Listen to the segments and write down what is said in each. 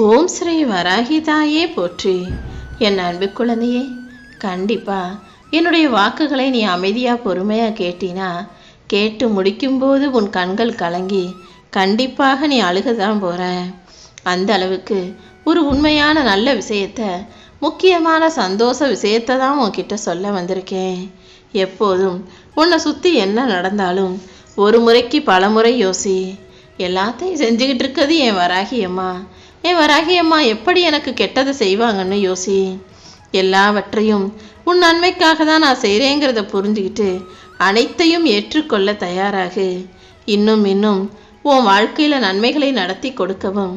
ஓம் ஸ்ரீ வராகிதாயே போற்றி. என் அன்பு குழந்தையே, கண்டிப்பா என்னுடைய வாக்குகளை நீ அமைதியாக பொறுமையாக கேட்டினா, கேட்டு முடிக்கும்போது உன் கண்கள் கலங்கி கண்டிப்பாக நீ அழுகதான் போகிற. அந்த அளவுக்கு ஒரு உண்மையான நல்ல விஷயத்த, முக்கியமான சந்தோஷ விஷயத்தை தான் உன்கிட்ட சொல்ல வந்திருக்கேன். எப்போதும் உன்னை சுற்றி என்ன நடந்தாலும் ஒரு முறைக்கு பல முறை யோசி. எல்லாத்தையும் செஞ்சுக்கிட்டு இருக்கிறது என் வராகியம்மா. என் வராகியம்மா எப்படி எனக்கு கெட்டதை செய்வாங்கன்னு யோசி. எல்லாவற்றையும் உன் நன்மைக்காக தான் நான் செய்கிறேங்கிறத புரிஞ்சுக்கிட்டு அனைத்தையும் ஏற்றுக்கொள்ள தயாராகு. இன்னும் உன் வாழ்க்கையில் நன்மைகளை நடத்தி கொடுக்கவும்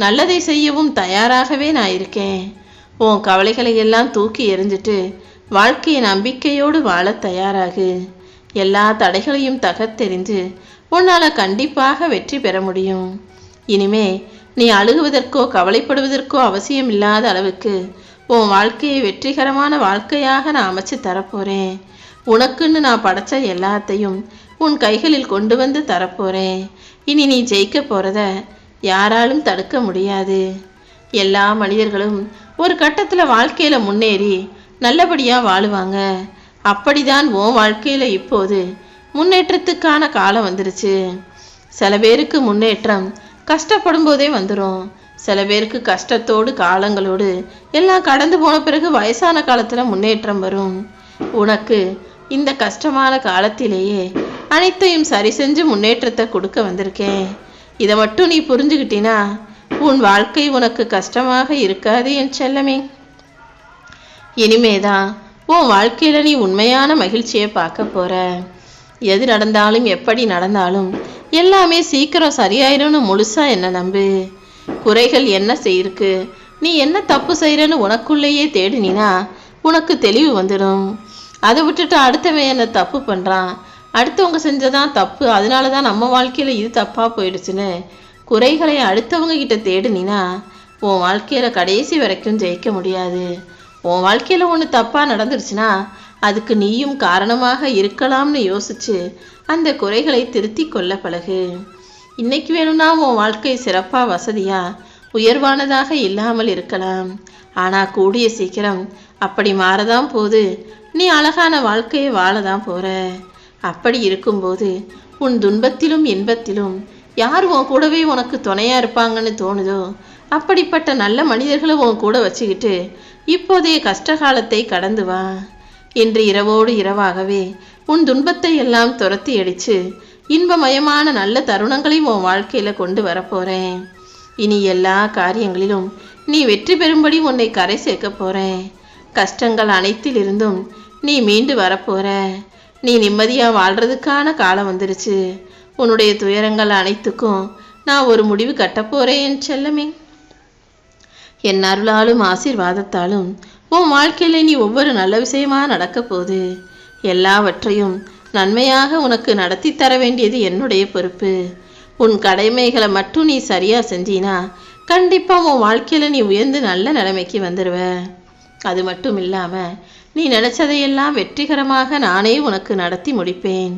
நல்லதை செய்யவும் தயாராகவே நான் இருக்கேன். உன் கவலைகளை எல்லாம் தூக்கி எறிஞ்சிட்டு வாழ்க்கையை நம்பிக்கையோடு வாழ தயாராகு. எல்லா தடைகளையும் தகர்த்தெறிந்து உன்னால் கண்டிப்பாக வெற்றி பெற முடியும். இனிமே நீ அழுகுவதற்கோ கவலைப்படுவதற்கோ அவசியம் இல்லாத அளவுக்கு உன் வாழ்க்கையை வெற்றிகரமான வாழ்க்கையாக நான் அமைச்சு தரப்போகிறேன். உனக்குன்னு நான் படைச்ச எல்லாத்தையும் உன் கைகளில் கொண்டு வந்து தரப்போகிறேன். இனி நீ ஜெயிக்க போகிறத யாராலும் தடுக்க முடியாது. எல்லா மனிதர்களும் ஒரு கட்டத்தில் வாழ்க்கையில் முன்னேறி நல்லபடியாக வாழுவாங்க. அப்படிதான் உன் வாழ்க்கையில் இப்போது முன்னேற்றத்துக்கான காலம் வந்துருச்சு. சில பேருக்கு முன்னேற்றம் கஷ்டப்படும் போதே வந்துடும். சில பேருக்கு கஷ்டத்தோடு காலங்களோடு எல்லாம் கடந்து போன பிறகு வயசான காலத்தில் முன்னேற்றம் வரும். உனக்கு இந்த கஷ்டமான காலத்திலேயே அனைத்தையும் சரி செஞ்சு முன்னேற்றத்தை கொடுக்க வந்திருக்கேன். இதை மட்டும் நீ புரிஞ்சுக்கிட்டினா உன் வாழ்க்கை உனக்கு கஷ்டமாக இருக்காது என் செல்லமே. இனிமேதான் உன் வாழ்க்கையில் நீ உண்மையான மகிழ்ச்சியை பார்க்க போற. எது நடந்தாலும் எப்படி நடந்தாலும் எல்லாமே சீக்கிரம் சரியாயிரும்னு முழுசா என்ன நம்பு. குறைகள் என்ன செய்யிருக்கு, நீ என்ன தப்பு செய்கிறன்னு உனக்குள்ளேயே தேடினா உனக்கு தெளிவு வந்துடும். அதை விட்டுட்டு அடுத்தவன் என்ன தப்பு பண்ணுறான், அடுத்தவங்க செஞ்சதான் தப்பு, அதனால தான் நம்ம வாழ்க்கையில் இது தப்பாக போயிடுச்சுன்னு குறைகளை அடுத்தவங்க கிட்ட தேடினா உன் வாழ்க்கையில் கடைசி வரைக்கும் ஜெயிக்க முடியாது. உன் வாழ்க்கையில் ஒன்று தப்பாக நடந்துருச்சுன்னா அதுக்கு நீயும் காரணமாக இருக்கலாம்னு யோசிச்சு அந்த குறைகளை திருத்தி கொள்ள பழகு. இன்னைக்கு வேணும்னா உன் வாழ்க்கை சிறப்பாக வசதியாக உயர்வானதாக இல்லாமல் இருக்கலாம். ஆனால் கூடிய சீக்கிரம் அப்படி மாறதான் போது நீ அழகான வாழ்க்கையை வாழதான் போகிற. அப்படி இருக்கும்போது உன் துன்பத்திலும் இன்பத்திலும் யார் உன் கூடவே உனக்கு துணையாக இருப்பாங்கன்னு தோணுதோ அப்படிப்பட்ட நல்ல மனிதர்களை உன் கூட வச்சுக்கிட்டு இப்போதைய கஷ்டகாலத்தை கடந்து வா. இன்று இரவோடு இரவாகவே உன் துன்பத்தை எல்லாம் துரத்தி அடித்து இன்பமயமான நல்ல தருணங்களையும் உன் வாழ்க்கையில் கொண்டு வரப்போகிறேன். இனி எல்லா காரியங்களிலும் நீ வெற்றி பெறும்படி உன்னை கரை சேர்க்க போகிறேன். கஷ்டங்கள் அனைத்திலிருந்தும் நீ மீண்டு வரப்போகிற. நீ நிம்மதியாக வாழ்கிறதுக்கான காலம் வந்துருச்சு. உன்னுடைய துயரங்கள் அனைத்துக்கும் நான் ஒரு முடிவு கட்டப்போகிறேன் என் செல்லமே. என் அருளாலும் ஆசீர்வாதத்தாலும் உன் வாழ்க்கையில் நீ ஒவ்வொரு நல்ல விஷயமா நடக்க போகுது. எல்லாவற்றையும் நன்மையாக உனக்கு நடத்தி தர வேண்டியது என்னுடைய பொறுப்பு. உன் கடமைகளை மட்டும் நீ சரியா செஞ்சினா கண்டிப்பாக உன் வாழ்க்கையில் நீ உயர்ந்து நல்ல நிலைமைக்கு வந்துடுவ. அது மட்டும் இல்லாமல் நீ நினச்சதையெல்லாம் வெற்றிகரமாக நானே உனக்கு நடத்தி முடிப்பேன்.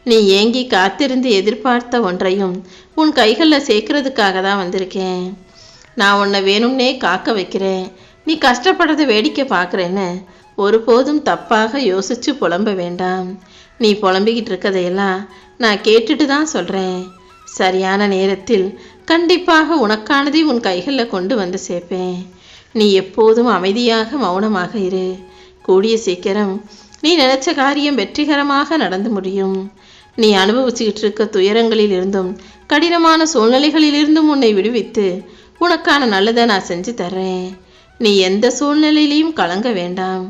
நீ ஏங்கி காத்திருந்து எதிர்பார்த்த ஒன்றையும் உன் கைகளில் சேர்க்கறதுக்காக தான் வந்திருக்கேன். நான் உன்னை வேணும்னே காக்க வைக்கிறேன். நீ கஷ்டப்படுறதை வேடிக்கை பார்க்குறேன்னு ஒருபோதும் தப்பாக யோசித்து புலம்ப வேண்டாம். நீ புலம்பிக்கிட்டு இருக்கதையெல்லாம் நான் கேட்டுட்டு தான் சொல்கிறேன். சரியான நேரத்தில் கண்டிப்பாக உனக்கானதை உன் கைகளில் கொண்டு வந்து சேர்ப்பேன். நீ எப்போதும் அமைதியாக மௌனமாக இரு. கூடிய சீக்கிரம் நீ நினச்ச காரியம் வெற்றிகரமாக நடந்து முடியும். நீ அனுபவிச்சுக்கிட்டு இருக்க துயரங்களில் இருந்தும் கடினமான சூழ்நிலைகளிலிருந்தும் உன்னை விடுவித்து உனக்கான நல்லதை நான் செஞ்சு தர்றேன். நீ எந்த சூழ்நிலையிலையும் கலங்க வேண்டாம்.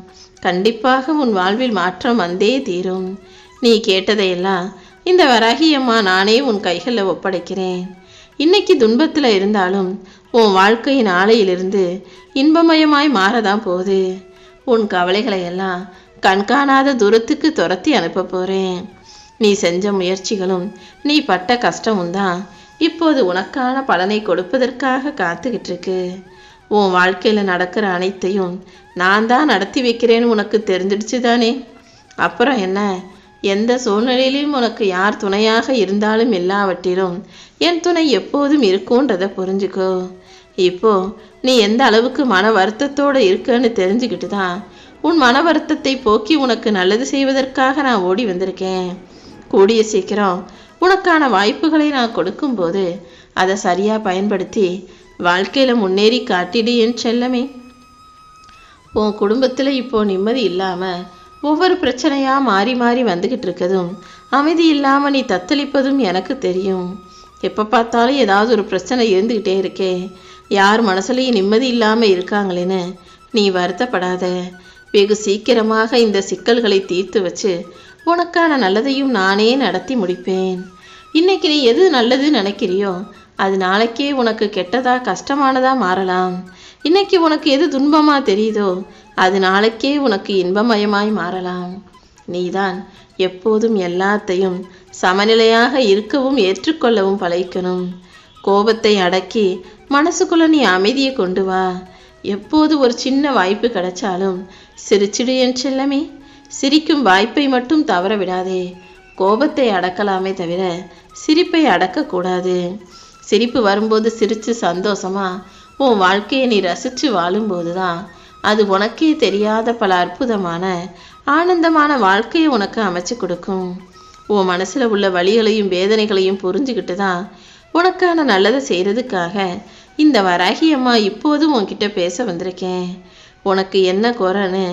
கண்டிப்பாக உன் வாழ்வில் மாற்றம் வந்தே தீரும். நீ கேட்டதையெல்லாம் இந்த வராகியம்மா நானே உன் கைகளில் ஒப்படைக்கிறேன். இன்னைக்கு துன்பத்தில் இருந்தாலும் உன் வாழ்க்கை நாளையிலிருந்து இன்பமயமாய் மாறதான் போகுது. உன் கவலைகளை எல்லாம் கண்காணாத தூரத்துக்கு துரத்தி அனுப்ப போகிறேன். நீ செஞ்ச முயற்சிகளும் நீ பட்ட கஷ்டமும் தான் இப்போது உனக்கான பலனை கொடுப்பதற்காக காத்துக்கிட்டு இருக்கு. உன் வாழ்க்கையில் நடக்கிற அனைத்தையும் நான் தான் நடத்தி வைக்கிறேன்னு உனக்கு தெரிஞ்சிடுச்சு தானே. அப்புறம் என்ன, எந்த சூழ்நிலையிலும் உனக்கு யார் துணையாக இருந்தாலும் எல்லாவற்றிலும் என் துணை எப்போதும் இருக்கும்ன்றதை புரிஞ்சுக்கோ. இப்போ நீ எந்த அளவுக்கு மன வருத்தத்தோடு இருக்கன்னு தெரிஞ்சுக்கிட்டு தான் உன் மன வருத்தத்தை போக்கி உனக்கு நல்லது செய்வதற்காக நான் ஓடி வந்திருக்கேன். கூடிய சீக்கிரம் உனக்கான வாய்ப்புகளை நான் கொடுக்கும்போது அதை சரியா பயன்படுத்தி வாழ்க்கையில முன்னேறி காட்டிடு என் செல்லமே. உன் குடும்பத்துல இப்போ நிம்மதி இல்லாம ஒவ்வொரு பிரச்சனையா மாறி மாறி வந்துகிட்டு இருக்கதும் அமைதி இல்லாம நீ தத்தளிப்பதும் எனக்கு தெரியும். எப்ப பார்த்தாலும் ஏதாவது ஒரு பிரச்சனை இருந்துகிட்டே இருக்கே, யார் மனசுலையும் நிம்மதி இல்லாம இருக்காங்களேன்னு நீ வருத்தப்படாத. வெகு சீக்கிரமாக இந்த சிக்கல்களை தீர்த்து வச்சு உனக்கான நல்லதையும் நானே நடத்தி முடிப்பேன். இன்னைக்கு நீ எது நல்லது நினைக்கிறியோ அது நாளைக்கே உனக்கு கெட்டதா கஷ்டமானதா மாறலாம். இன்னைக்கு உனக்கு எது துன்பமா தெரியுதோ அது நாளைக்கே உனக்கு இன்பமயமாய் மாறலாம். நீதான் எப்போதும் எல்லாத்தையும் சமநிலையாக இருக்கவும் ஏற்றுக்கொள்ளவும் பழகிக்கணும். கோபத்தை அடக்கி மனசுக்குள்ள நீ அமைதியை கொண்டு வா. எப்போது ஒரு சின்ன வாய்ப்பு கிடைச்சாலும் சிரிச்சிடு என் செல்லமே. சிரிக்கும் வாய்ப்பை மட்டும் தவற விடாதே. கோபத்தை அடக்கலாமே தவிர சிரிப்பை அடக்கக்கூடாது. சிரிப்பு வரும்போது சிரித்து சந்தோஷமா உன் வாழ்க்கையை நீ ரசித்து வாழும்போது தான் அது உனக்கே தெரியாத பல அற்புதமான ஆனந்தமான வாழ்க்கையை உனக்கு அமைச்சு கொடுக்கும். உன் மனசில் உள்ள வலிகளையும் வேதனைகளையும் புரிஞ்சுக்கிட்டு தான் உனக்கான நல்லதை செய்கிறதுக்காக இந்த வராகி அம்மா இப்போதும் உன்கிட்ட பேச வந்திருக்கேன். உனக்கு என்ன குறைன்னு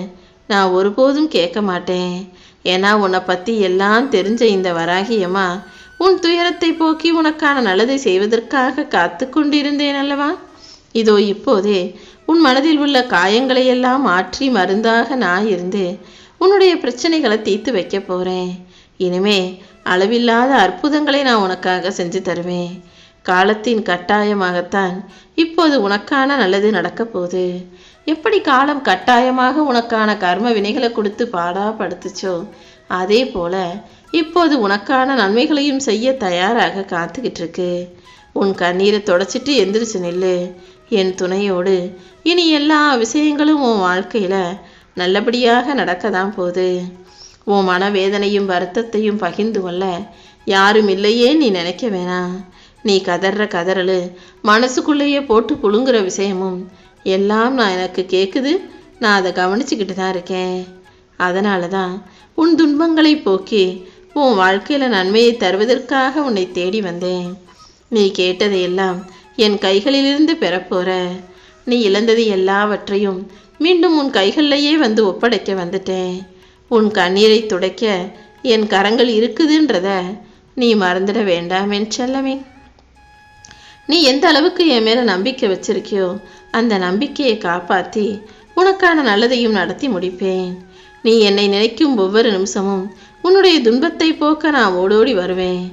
நான் ஒருபோதும் கேட்க மாட்டேன். ஏன்னா உன்னை பற்றி எல்லாம் தெரிஞ்ச இந்த வராகி அம்மா உன் துயரத்தை போக்கி உனக்கான நல்லதை செய்வதற்காக காத்து கொண்டிருந்தேன் அல்லவா? இதோ இப்போதே உன் மனதில் உள்ள காயங்களை எல்லாம் மாற்றி மருந்தாக நான் இருந்து உன்னுடைய பிரச்சனைகளை தீர்த்து வைக்க போறேன். இனிமே அளவில்லாத அற்புதங்களை நான் உனக்காக செஞ்சு தருவேன். காலத்தின் கட்டாயமாகத்தான் இப்போது உனக்கான நல்லது நடக்க போகுது. எப்படி காலம் கட்டாயமாக உனக்கான கர்ம வினைகளை கொடுத்து பாடாப்படுத்துச்சோ அதே போல இப்போது உனக்கான நன்மைகளையும் செய்ய தயாராக காத்துக்கிட்டு இருக்கு. உன் கண்ணீரை தொடச்சிட்டு எந்திரிச்சு நில்லு. என் துணையோடு இனி எல்லா விஷயங்களும் உன் வாழ்க்கையில நல்லபடியாக நடக்கதான் போகுது. உன் மனவேதனையும் வருத்தத்தையும் பகிர்ந்து கொள்ள யாரும் இல்லையே நீ நினைக்க வேணாம். நீ கதற கதறலு மனசுக்குள்ளேயே போட்டு புழுங்குற விஷயமும் எல்லாம் நான் எனக்கு கேட்குது. நான் அதை கவனிச்சுக்கிட்டு தான் இருக்கேன். அதனால தான் உன் துன்பங்களை போக்கி உன் வாழ்க்கையில நன்மையை தருவதற்காக உன்னை தேடி வந்தேன். நீ கேட்டதையெல்லாம் என் கைகளிலிருந்து பெறப்போற. நீ இழந்தது எல்லாவற்றையும் மீண்டும் உன் கைகளிலேயே வந்து ஒப்படைக்க வந்துட்டேன். உன் கண்ணீரை துடைக்க என் கரங்கள் இருக்குதுன்றத நீ மறந்துட வேண்டாம் என் செல்லமே. நீ எந்த அளவுக்கு என் மேல நம்பிக்கை வச்சிருக்கியோ அந்த நம்பிக்கையை காப்பாற்றி உனக்கான நல்லதையும் நடத்தி முடிப்பேன். நீ என்னை நினைக்கும் ஒவ்வொரு நிமிஷமும் உன்னுடைய துன்பத்தை போக்க நான் ஓடோடி வருவேன்.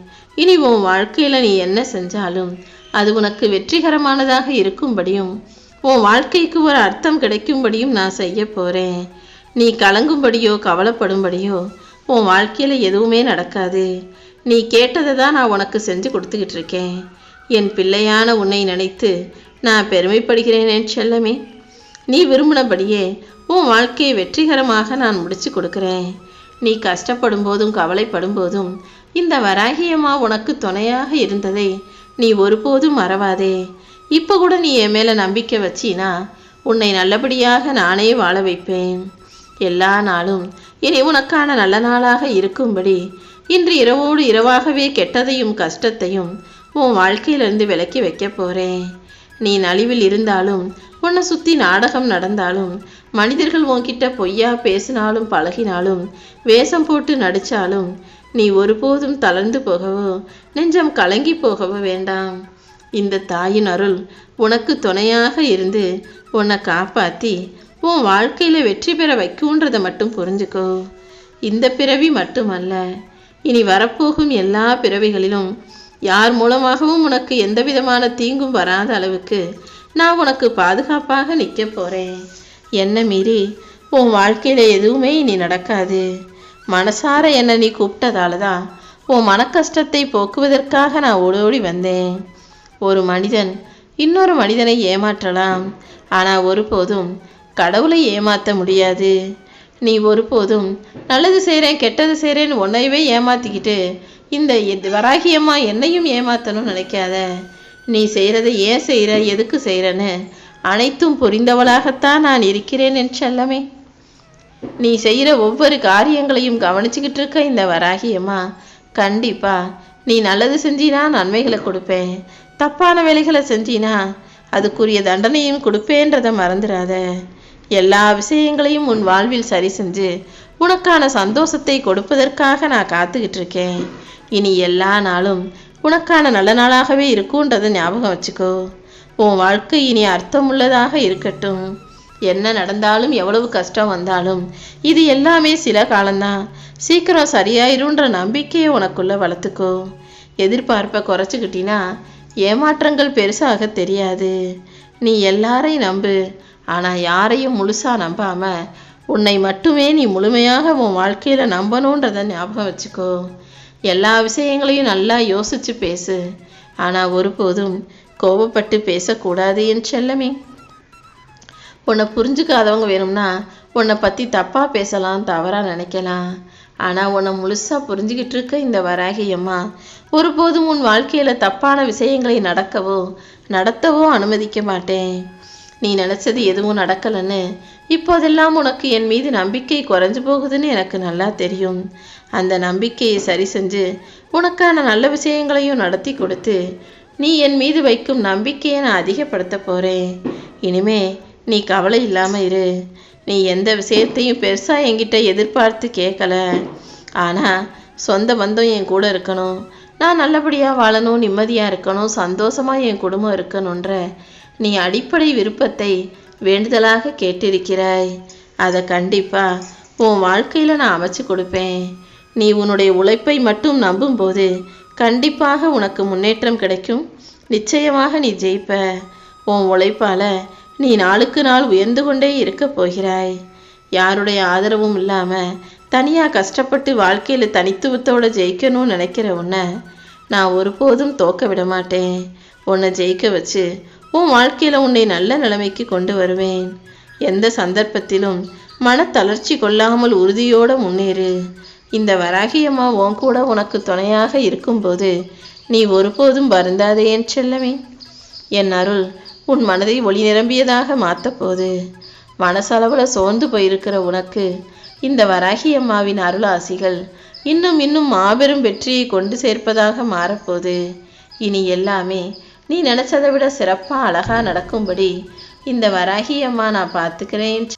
இனி உன் வாழ்க்கையில நீ என்ன செஞ்சாலும் அது உனக்கு வெற்றிகரமானதாக இருக்கும்படியும் உன் வாழ்க்கைக்கு ஒரு அர்த்தம் கிடைக்கும்படியும் நான் செய்ய போறேன். நீ கலங்கும்படியோ கவலைப்படும்படியோ உன் வாழ்க்கையில எதுவுமே நடக்காது. நீ கேட்டதை தான் நான் உனக்கு செஞ்சு கொடுத்துக்கிட்டு இருக்கேன். என் பிள்ளையான உன்னை நினைத்து நான் பெருமைப்படுகிறேன் என் செல்லமே. நீ விரும்பினபடியே உன் வாழ்க்கையை வெற்றிகரமாக நான் முடிச்சு கொடுக்குறேன். நீ கஷ்டப்படும் போதும் கவலைப்படும் போதும் இந்த வராகியம்மா உனக்கு துணையாக இருந்ததை நீ ஒருபோதும் மறவாதே. இப்போ கூட நீ என் மேல நம்பிக்கை வச்சினா உன்னை நல்லபடியாக நானே வாழ வைப்பேன். எல்லா நாளும் இனி உனக்கான நல்ல நாளாக இருக்கும்படி இன்று இரவோடு இரவாகவே கெட்டதையும் கஷ்டத்தையும் உன் வாழ்க்கையிலிருந்து விலக்கி வைக்க போறேன். நீ நலிவில் இருந்தாலும் உன்னை சுத்தி நாடகம் நடந்தாலும் மனிதர்கள் உன்கிட்ட பொய்யா பேசினாலும் பழகினாலும் வேஷம் போட்டு நடிச்சாலும் நீ ஒருபோதும் தளர்ந்து போகவோ நெஞ்சம் கலங்கி போகவோ வேண்டாம். இந்த தாயின் அருள் உனக்கு துணையாக இருந்து உன்னை காப்பாற்றி உன் வாழ்க்கையில வெற்றி பெற வைக்கும்ன்றதை மட்டும் புரிஞ்சுக்கோ. இந்த பிறவி மட்டுமல்ல, இனி வரப்போகும் எல்லா பிறவிகளிலும் யார் மூலமாகவும் உனக்கு எந்த விதமான தீங்கும் வராத அளவுக்கு நான் உனக்கு பாதுகாப்பாக நிற்க போறேன். என்னை மீறி உன் வாழ்க்கையில எதுவுமே இனி நடக்காது. மனசார என்னை நீ கூப்பிட்டதால தான் உன் மன கஷ்டத்தை போக்குவதற்காக நான் ஓடோடி வந்தேன். ஒரு மனிதன் இன்னொரு மனிதனை ஏமாற்றலாம், ஆனால் ஒருபோதும் கடவுளை ஏமாற்ற முடியாது. நீ ஒருபோதும் நல்லது செய்கிறேன் கெட்டது செய்கிறேன்னு உன்னையவே ஏமாற்றிக்கிட்டு இந்த வராகியம்மா என்னையும் ஏமாற்றணும்னு நினைக்காத. நீ செய்கிறதை ஏன் செய்கிற, எதுக்கு செய்கிறன்னு அனைத்தும் புரிந்தவளாகத்தான் நான் இருக்கிறேன் என் செல்லமே. நீ செய்கிற ஒவ்வொரு காரியங்களையும் கவனிச்சுக்கிட்டு இருக்க இந்த வராகியம்மா கண்டிப்பா நீ நல்லது செஞ்சினா நன்மைகளை கொடுப்பேன், தப்பான வேலைகளை செஞ்சினா அதுக்குரிய தண்டனையும் கொடுப்பேன்றதை மறந்துடாத. எல்லா விஷயங்களையும் உன் வாழ்வில் சரி செஞ்சு உனக்கான சந்தோஷத்தை கொடுப்பதற்காக நான் காத்துக்கிட்டு இருக்கேன். இனி எல்லா நாளும் உனக்கான நல்ல நாளாகவே இருக்குன்றதை ஞாபகம் வச்சுக்கோ. உன் வாழ்க்கை இனி அர்த்தமுள்ளதாக இருக்கட்டும். என்ன நடந்தாலும் எவ்வளவு கஷ்டம் வந்தாலும் இது எல்லாமே சில காலம்தான், சீக்கிரம் சரியாயிருன்ற நம்பிக்கையை உனக்குள்ள வளர்த்துக்கோ. எதிர்பார்ப்பை குறைச்சிக்கிட்டினா ஏமாற்றங்கள் பெருசாக தெரியாது. நீ எல்லாரையும் நம்பு, ஆனால் யாரையும் முழுசா நம்பாம உன்னை மட்டுமே நீ முழுமையாக உன் வாழ்க்கையில நம்பணுன்றதை ஞாபகம் வச்சுக்கோ. எல்லா விஷயங்களையும் நல்லா யோசிச்சு பேசு, ஆனால் ஒருபோதும் கோபப்பட்டு பேசக்கூடாது என் செல்லமே. உன்னை புரிஞ்சுக்காதவங்க வேணும்னா உன்னை பற்றி தப்பாக பேசலாம், தவறாக நினைக்கலாம். ஆனால் உன்னை முழுசாக புரிஞ்சுக்கிட்டு இருக்க இந்த வராகியம்மா ஒருபோதும் உன் வாழ்க்கையில் தப்பான விஷயங்களை நடத்தவோ அனுமதிக்க மாட்டேன். நீ நினச்சது எதுவும் நடக்கலைன்னு இப்போதெல்லாம் உனக்கு என் மீது நம்பிக்கை குறைஞ்சு போகுதுன்னு எனக்கு நல்லா தெரியும். அந்த நம்பிக்கையை சரி செஞ்சு உனக்கான நல்ல விஷயங்களையும் நடத்தி கொடுத்து நீ என் மீது வைக்கும் நம்பிக்கையை நான் அதிகப்படுத்த போகிறேன். இனிமே நீ கவலை இல்லாமல் இரு. நீ எந்த விஷயத்தையும் பெருசாக என்கிட்ட எதிர்பார்த்து கேட்கல, ஆனால் சொந்த பந்தம் என் கூட இருக்கணும், நான் நல்லபடியாக வாழணும், நிம்மதியாக இருக்கணும், சந்தோஷமாக என் குடும்பம் இருக்கணுன்ற நீ அடிப்படை விருப்பத்தை வேண்டுதலாக கேட்டிருக்கிறாய். அதை கண்டிப்பாக உன் வாழ்க்கையில் நான் அமைச்சு கொடுப்பேன். நீ உன்னுடைய உழைப்பை மட்டும் நம்பும்போது கண்டிப்பாக உனக்கு முன்னேற்றம் கிடைக்கும். நிச்சயமாக நீ ஜெயிப்ப. உன் உழைப்பால் நீ நாளுக்கு நாள் உயர்ந்து கொண்டே இருக்க போகிறாய். யாருடைய ஆதரவும் இல்லாமல் தனியாக கஷ்டப்பட்டு வாழ்க்கையில் தனித்துவத்தோடு ஜெயிக்கணும்னு நினைக்கிற உன்னை நான் ஒருபோதும் தோக்க விட மாட்டேன். உன்னை ஜெயிக்க வச்சு உன் வாழ்க்கையில் உன்னை நல்ல நிலைமைக்கு கொண்டு வருவேன். எந்த சந்தர்ப்பத்திலும் மனத்தளர்ச்சி கொள்ளாமல் உறுதியோடு முன்னேறு. இந்த வராகியம்மா உன் கூட உனக்கு துணையாக இருக்கும்போது நீ ஒருபோதும் வருந்தாதே என் செல்லமே. என் அருள் உன் மனதை ஒளி நிரம்பியதாக மாற்றப்போது மனசளவில் சோர்ந்து போயிருக்கிற உனக்கு இந்த வராகியம்மாவின் அருளாசிகள் இன்னும் இன்னும் மாபெரும் வெற்றியை கொண்டு சேர்ப்பதாக மாறப்போது. இனி எல்லாமே நீ நினச்சதை விட சிறப்பாக அழகாக நடக்கும்படி இந்த வராகியம்மா நான் பார்த்துக்கிறேன்.